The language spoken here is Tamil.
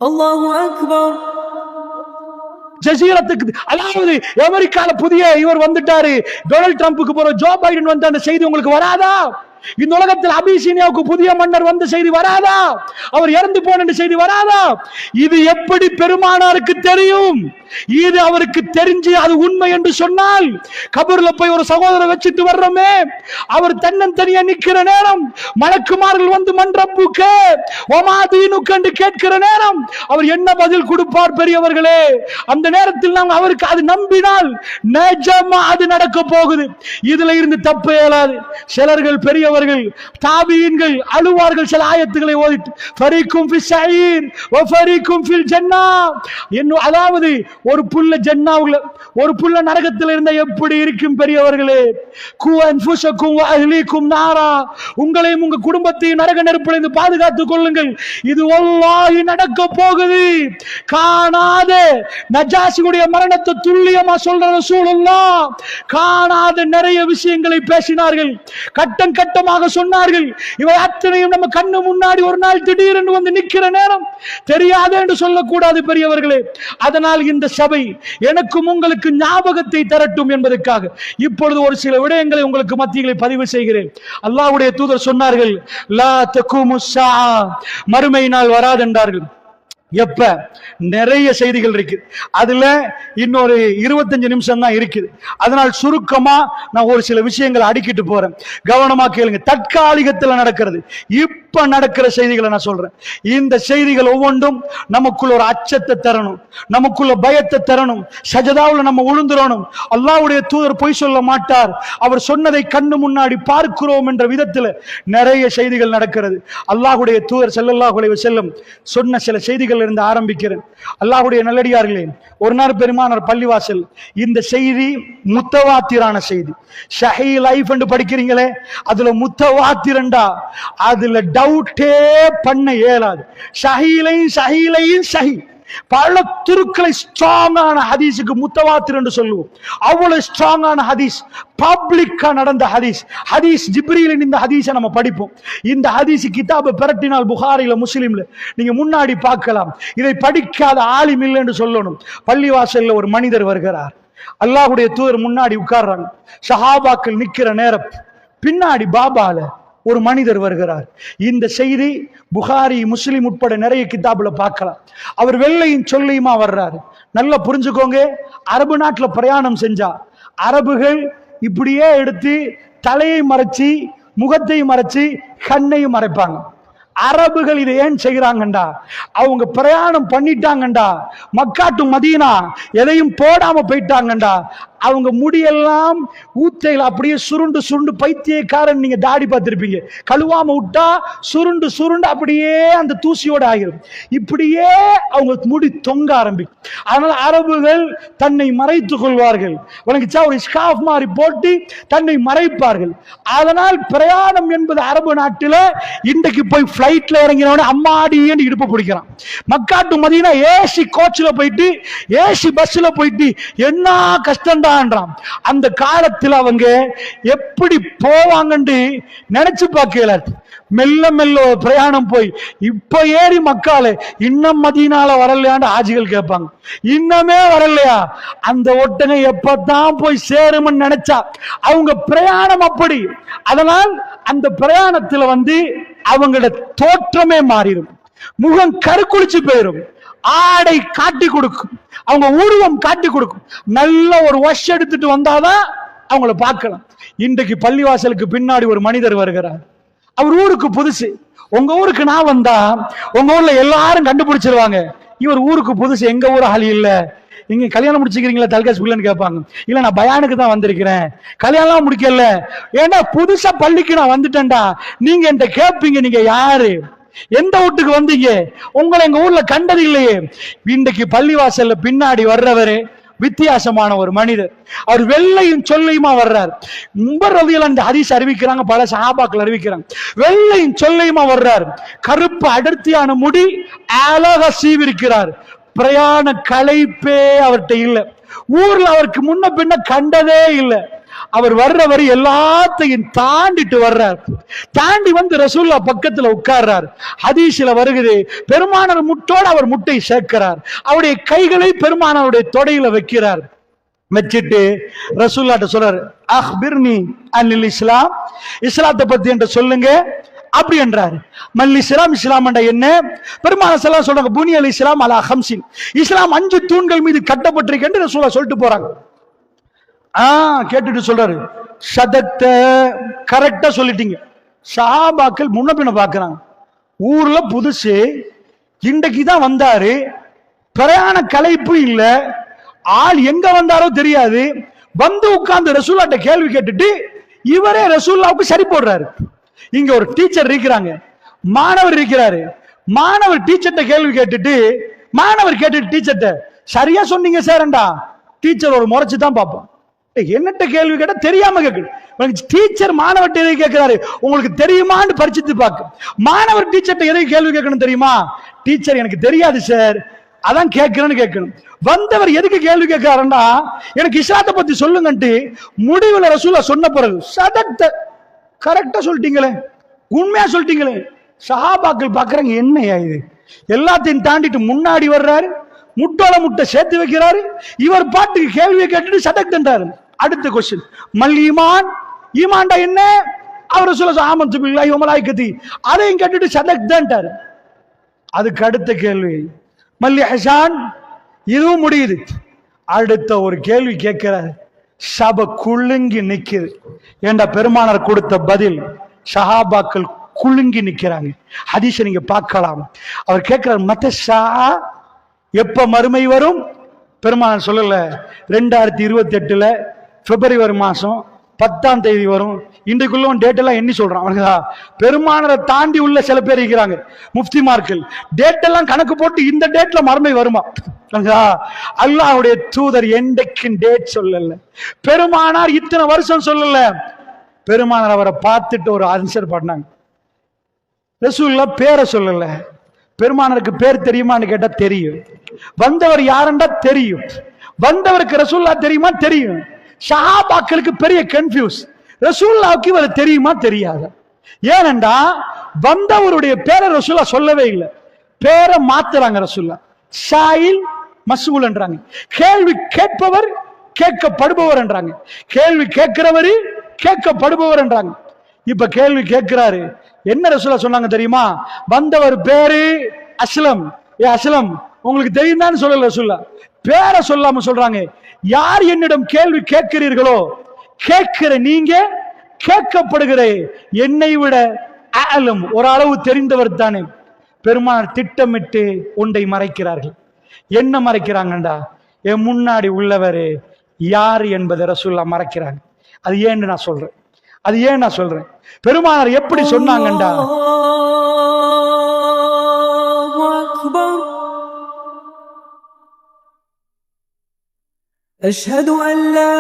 அல்லாஹு அக்பர். ஜசீரத்துக்கு, அதாவது அமெரிக்கால புதிய இவர் வந்துட்டாரு, டொனால்ட் ட்ரம்புக்கு போற ஜோ பைடன் வந்த அந்த செய்தி உங்களுக்கு வராதா? இந்த உலகத்தில் அபிசீனியாவுக்கு புதிய மன்னர் வந்த செய்தி வராதா? அவர் இறந்து போன செய்தி வராதா? இது எப்படி பெருமானாருக்கு தெரியும்? இது அவருக்கு தெரிஞ்சு அது உண்மை என்று சொன்னால், கபர்ல போய் ஒரு சகோதரரை வச்சுட்டு வர்றோமே, அவர் தன்னந்தனியா நிக்கிற நேரம் மலக்குமார்கள் வந்து மன்றப்புக்கு ஒமாதீனுக்கு என்று கேட்கிற நேரம் அவர் என்ன பதில் கொடுப்பார் பெரியவர்களே? அந்த நேரத்தில் நாம் அவருக்கு அது நம்பினால் நிஜமா அது நடக்க போகுது. இதுல இருந்து தப்பு இயலாது. சிலர்கள் பெரியவர்கள் தாபீன்கள் அழுவார்கள் சில ஆயத்துக்களை ஓதிட்டு, ஃபரீக்கும் ஃபிஸ் ஸஈர் வ ஃபரீக்கும் ஃபில் ஜன்னah. அதாவது ஒரு புல்ல ஜன்னாவுல ஒரு புல்ல நரகத்தில் இருந்தா எப்படி இருக்கும் பெரியவர்களே? கு அன்ஃபுஸக்கும் வ அஹ்லீக்கும் நாரா. உங்களையும் உங்க குடும்பத்தையும் நரக நெருப்பிலிருந்து பாதுகாத்துக் கொள்ளுங்கள். இது வல்லாஹி நடக்க போகுது. காணாத நஜாஷியுடைய மரணத்தை துல்லியமா சொல்ற ரசூலுல்லாஹ் காணாத நிறைய விஷயங்களை பேசினார்கள், கட்டம் கட்டமாக சொன்னார்கள். இவை அத்தனையும் நம்ம கண்ணு முன்னாடி ஒரு நாள் திடீரென்று வந்து நிக்கிற நேரம் தெரியாதே என்று சொல்லக்கூடாது பெரியவர்களே. அதனால் இந்த சபை எனக்கும் உங்களுக்கு ஞாபகத்தை தரட்டும் என்பதற்காக இப்பொழுது ஒரு சில விடயங்களை உங்களுக்கு மத்தியிலே பதிவு செய்கிறேன். அல்லாஹ்வுடைய தூதர் சொன்னார்கள், லா தகுமு ஸஆ, மறுமை நாள் வராது என்றார்கள். எப்ப? நிறைய செய்திகள் இருக்கு, அதுல இன்னொரு 25 நிமிஷம் தான் இருக்குது. அதனால் சுருக்கமா நான் ஒரு சில விஷயங்களை அடிக்கிட்டு போறேன், கவனமா கேளுங்க. தற்காலிகத்தில் நடக்கிறது, இப்ப நடக்கிற செய்திகளை நான் சொல்றேன். இந்த செய்திகள் ஒவ்வொன்றும் நமக்குள்ள ஒரு அச்சத்தை தரணும், நமக்குள்ள பயத்தை தரணும். சஜதாவுல நம்ம உளுந்துறணும். அல்லாஹ்வுடைய தூதர் பொய் சொல்ல மாட்டார், அவர் சொன்னதை கண்ணு முன்னாடி பார்க்கிறோம் என்ற விதத்தில் நிறைய செய்திகள் நடக்கிறது. அல்லாஹ்வுடைய தூதர் ஸல்லல்லாஹு அலைஹி வஸல்லம் சொன்ன சில செய்திகள் இருந்து ஆரம்பிக்கிறேன். அல்லாஹ்வுடைய நல்லடியார்களே, ஒரு நாள் பெருமானார் பள்ளிவாசல், இந்த செய்தி முத்தவாத்திரான செய்தி. ஸஹீ லைஃப் என்று படிக்கிறீங்களே, அதுல முத்தவாத்திரண்டா அதுல டவுட்டே பண்ண இயலாது. ஸஹீலையும் ஸஹீ பல துருக்களை ஸ்ட்ராங்கான ஹதீஸுக்கு முத்தவாத்திர் என்று சொல்லுவோம். அவ்வளவு ஸ்ட்ராங்கான ஹதீஸ், பப்ளிக்கா நடந்த ஹதீஸ். ஹதீஸ் ஜிப்ரீலின் இந்த ஹதீஸை நம்ம படிப்போம். இந்த ஹதீஸ் கிதாபை பிரட்டினால் புகாரில முஸ்லிம்ல நீங்க முன்னாடி பார்க்கலாம். இதை படிக்காத ஆலிம் இல்லை என்று சொல்லணும். பள்ளிவாசல்ல ஒரு மனிதர் வருகிறார், அல்லாஹ்வுடைய தூதர் முன்னாடி உட்கார்றாங்க, சஹாபாக்கள் நிக்கிற நேரம் பின்னாடி பாபால ஒரு மனிதர் வருகிறார். இந்த செய்தி புகாரி முஸ்லிம் உட்பட நிறைய கிதாபுல பார்க்கலாம். அவர் வெள்ளையும் சொல்லையுமா வர்றாரு. நல்லா புரிஞ்சுக்கோங்க, அரபு நாட்டுல பிரயாணம் செஞ்சா அரபுகள் இப்படியே எடுத்து தலையை மறைச்சி முகத்தை மறைச்சி கண்ணையும் மறைப்பாங்க. அரபுகள் இதை ஏன் செய்கிறாங்கண்டா, அவங்க பிரயாணம் பண்ணிட்டாங்கண்டா, மக்கா டு மதீனா எதையும் போடாம போயிட்டாங்கண்டா, அவங்க முடியெல்லாம் ஊத்தையில் அப்படியே சுருண்டு சுருண்டு, பைத்தியக்காரன் நீங்க தாடி பார்த்திருப்பீங்க, கழுவாம விட்டா சுருண்டு சுருண்டு அப்படியே அந்த தூசியோட ஆகிரும். இப்படியே அவங்க முடி தொங்க ஆரம்பிக்கும். அதனால அரபுகள் தன்னை மறைத்துக் கொள்வார்கள். உனக்கு ஒரு ஸ்கார்ஃப் மாதிரி போட்டு தன்னை மறைப்பார்கள். அதனால் பிரயாணம் என்பது அரபு நாட்டில் இன்றைக்கு போய் பிளைட்ல இறங்கினவன அம்மாடின்னு இடுப்பு பிடிக்கிறான். மக்கா டு மதீனா ஏசி கோச்ல போயிட்டு ஏசி பஸ்ல போயிட்டு என்ன கஷ்டம்டா. அந்த காலத்தில் அவங்க எப்படி போவாங்கன்னு நினைச்சு பார்க்கல. மெல்ல மெல்ல பிரயாணம் போய் இப்ப ஏறி மக்கால இன்னும் மதீனால வரலையான்னு ஆஜிகள் கேட்பாங்க. இன்னமே வரலையா? அந்த ஒட்டகை எப்பதான் போய் சேரும்னு நினைச்சா அவங்க பிரயாணம் அப்படி. அதனால் அந்த பிரயாணத்துல அவங்களோட தோற்றமே மாறிடும், முகம் கருக்குளிச்சு போயிடும், ஆடை காட்டி கொடுக்கும், அவங்க உருவம் காட்டி கொடுக்கும். நல்ல ஒரு வாஷ் எடுத்துட்டு வந்தாதான் அவங்கள பார்க்கலாம். இன்றைக்கு பள்ளிவாசலுக்கு பின்னாடி ஒரு மனிதர் வருகிறார். அவர் ஊருக்கு புதுசு. உங்க ஊருக்கு நான் வந்தா உங்க ஊர்ல எல்லாரும் கண்டுபிடிச்சிருவாங்க, இவர் ஊருக்கு புதுசு, எங்க ஊர் ஆளி இல்ல. நீங்க கல்யாணம் முடிச்சுக்கிறீங்களா தல்காஸ் பிள்ளைன்னு கேட்பாங்க. இல்ல நான் பயானுக்கு தான் வந்திருக்கிறேன், கல்யாணம் முடிக்கல. ஏன்னா புதுசா பள்ளிக்கு நான் வந்துட்டேன்டா. நீங்க என்கிட்ட கேட்பீங்க, நீங்க யாரு, எந்த வீட்டுக்கு வந்தீங்க, உங்களை எங்க ஊர்ல கண்டது இல்லையே. இன்றைக்கு பள்ளிவாசல்ல பின்னாடி வர்றவரு வித்தியாசமான ஒரு மனிதர். அவர் வெள்ளையும் சொல்லையுமா வர்றார். உமர் ரலியல்லாஹு அன்ஹு ஹதீஸ் அறிவிக்கிறாங்க, பல சஹாபாக்கள் அறிவிக்கிறாங்க. வெள்ளையும் சொல்லையுமா வர்றார், கருப்பு அடர்த்தியான முடி, அழகா சீவிருக்கிறார். பிரயாண களைப்பே அவர்கிட்ட இல்லை. ஊர்ல அவருக்கு முன்ன பின்ன கண்டதே இல்லை. அவர் வர்ற வரை எல்லாத்தையும் தாண்டிட்டு வர்றார். தாண்டி வந்து ரசூல்லா பக்கத்துல உட்கார்றார். ஹதீஸ்ல வருகிறது, பெருமானார் முட்டோடு அவர் முட்டை சேர்க்கிறார். அவருடைய கைகளை பெருமானாருடைய தொடையில வைக்கிறார். வச்சிட்டு ரசூல்லாட்ட சொல்றாரு, அக்பிர்னி அனில் இஸ்லாம், இஸ்லாத்தை பத்தி என்று சொல்லுங்க அப்படி என்றார். மல் இஸ்லாம், இஸ்லாம் என்ன? பெருமானார் ஸல்லல்லாஹு அலைஹி சொல்றாங்க, புனி அல் இஸ்லாம் அலா ஹம்ஸின், இஸ்லாம் 5 தூண்கள் மீது கட்டப்பட்டிருக்கு என்று ரசூலா சொல்லிட்டு போறாங்க. கேட்டுட்டு சொல்றாரு, சதத்த, கரெக்டா சொல்லிட்டீங்க. சஹாபாக்கள் முன்ன பின்ன பாக்குறாங்க. ஊர்ல புதுசு, இன்றைக்கு தான் வந்தாரு, பிரயாண கலைப்பு இல்ல, ஆள் எங்க வந்தாரோ தெரியாது, வந்து உட்கார்ந்து ரசூல்லாட்ட கேள்வி கேட்டுட்டு இவரே ரசூல்லாவுக்கு சரி போடுறாரு. இங்க ஒரு டீச்சர் இருக்கிறாங்க, மாணவர் இருக்கிறாரு. மாணவர் டீச்சர்ட்ட கேள்வி கேட்டுட்டு, மாணவர் கேட்டுட்டு டீச்சர்ட்ட, சரியா சொன்னீங்க சார்ண்டா. டீச்சர் ஒரு முறைச்சு தான் பார்ப்போம். என்னட்ட கேள்வி கேட்டா தெரியாம கேட்கு. டீச்சர் மாணவர்கிட்ட எதை கேட்கிறாரு, உங்களுக்கு தெரியுமான்னு பரிச்சித்து பார்க்க. மாணவர் டீச்சர்ட்ட எதை கேள்வி கேட்கணும் தெரியுமா? டீச்சர் எனக்கு தெரியாது சார், அதான் கேட்கிறேன்னு கேட்கணும். வந்தவர் எதுக்கு கேள்வி கேட்கிறாருன்னா, எனக்கு இஸ்லாத்தை பத்தி சொல்லுங்கன்ட்டு முடிவுல ரசூலா சொன்ன பிறகு சதக்த, கரெக்டா சொல்லிட்டீங்களே, உண்மையா சொல்லிட்டீங்களே. சஹாபாக்கள் பாக்குறாங்க, என்னையா இது, எல்லாத்தையும் தாண்டிட்டு முன்னாடி வர்றாரு, முட்டோல முட்டை சேர்த்து வைக்கிறாரு, இவர் பாட்டுக்கு கேள்வியை கேட்டுட்டு சதக்தன்றாரு. அடுத்த கொஸ்டின், மல் ஈமான், ஈமான்டா என்ன? அவர் சொல்ல ஆமன்து பில்லாஹி வ மலாயிகத்தி, அதையும் கேட்டுட்டு சதக்தன்றாரு. அதுக்கு அடுத்த கேள்வி மல் இஹ்சான், இதுவும் முடியுது. அடுத்த ஒரு கேள்வி கேட்கிறார், சப குலுங்கி நிக்குது. ஏண்டா பெருமானார் கொடுத்த பதில், சஹாபாக்கள் குலுங்கி நிக்கிறாங்க. ஹதீஸை நீங்க பார்க்கலாம். அவர் கேட்கிறார், மத்தஷா, எப்ப மறுமை வரும்? பெருமானார் சொல்லல, 2028 பிப்ரவரி மாசம் 10ஆம் தேதி வரும். இன்றைக்குள்ள டேட் எல்லாம் எண்ணி சொல்றான். பெருமானரை தாண்டி உள்ள சில பேர் இருக்கிறாங்க, முஃப்திமார்கள், டேட் எல்லாம் கணக்கு போட்டு இந்த டேட்ல மறுமை வருமா? அல்லாஹ்வுடைய தூதர் என்றைக்கும் டேட் சொல்லல, பெருமானார் இத்தனை வருஷம் சொல்லல. பெருமானார் அவரை பார்த்துட்டு ஒரு ஆன்சர் பண்ணாங்க. ரசூலுல்லாஹ் பேரை சொல்லல. பெருமானாருக்கு பேர் தெரியுமான்னு கேட்டா தெரியும். வந்தவர் யாருண்டா தெரியும். வந்தவருக்கு ரசூலுல்லாஹ் தெரியுமா? தெரியும். சஹாபாக்களுக்கு பெரிய கன்ஃபியூஸ், ரசூலுல்லாஹ்வுக்கு இவர் தெரியுமா தெரியாதா? ஏனென்றா வந்தவருடைய பேரை ரசூலுல்லாஹ் சொல்லவே இல்லை, பேரை மாத்துறாங்க. ரசூலுல்லாஹ் ஷாயில் மஸ்ஊல் என்றாங்க. கேள்வி கேட்பவர் கேட்கப்படுபவர் என்றாங்க. கேள்வி கேட்கிறவர் கேட்கப்படுபவர் என்றாங்க. இப்ப கேள்வி கேட்கிறாரு. என்ன ரசூலுல்லாஹ் சொன்னாங்க தெரியுமா? வந்தவர் பேரு அஸ்லம். ஏ அஸ்லம், உங்களுக்கு தெரியுதான்னு சொல்லல ரசூலுல்லாஹ், பேரை சொல்லாம சொல்றாங்க. யார் என்னிடம் கேள்வி கேட்கிறீர்களோ, கேட்கிற நீங்க கேட்கப்படுகிற என்னை விட அலம், ஒரு அளவு தெரிந்தவர் தானே. பெருமானார் திட்டமிட்டு ஒன்றை மறைக்கிறார்கள். என்ன மறைக்கிறாங்கண்டா, என் முன்னாடி உள்ளவர் யார் என்பதை ரசூலுல்லாஹ் மறைக்கிறாங்க. அது ஏன்னு நான் சொல்றேன். அது ஏன் நான் சொல்றேன், பெருமானார் எப்படி சொன்னாங்கண்டா, أشهد أن لا